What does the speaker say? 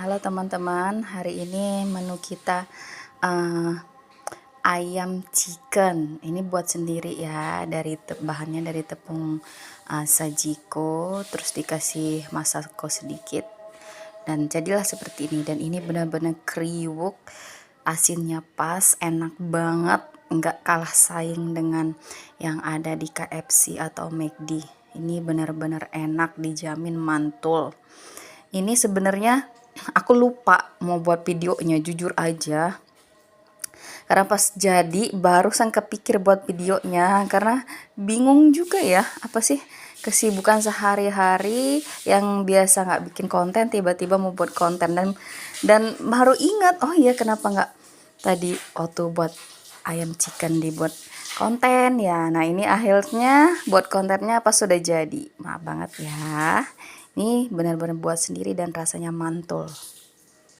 Halo teman-teman, hari ini menu kita eh, ayam chicken. Ini buat sendiri ya, bahannya dari tepung sajiko, terus dikasih masako sedikit dan jadilah seperti ini. Dan ini benar-benar kriwuk, asinnya pas, enak banget, nggak kalah saing dengan yang ada di KFC atau McD. Ini benar-benar enak, dijamin mantul. Ini sebenarnya aku lupa mau buat videonya, jujur aja, karena pas jadi barusan kepikir buat videonya, karena bingung juga ya, apa sih kesibukan sehari-hari yang biasa nggak bikin konten tiba-tiba mau buat konten, dan baru ingat, oh iya, kenapa nggak tadi waktu buat ayam chicken dibuat konten ya. Nah ini akhirnya buat kontennya pas sudah jadi, maaf banget ya, ini benar-benar buat sendiri dan rasanya mantul.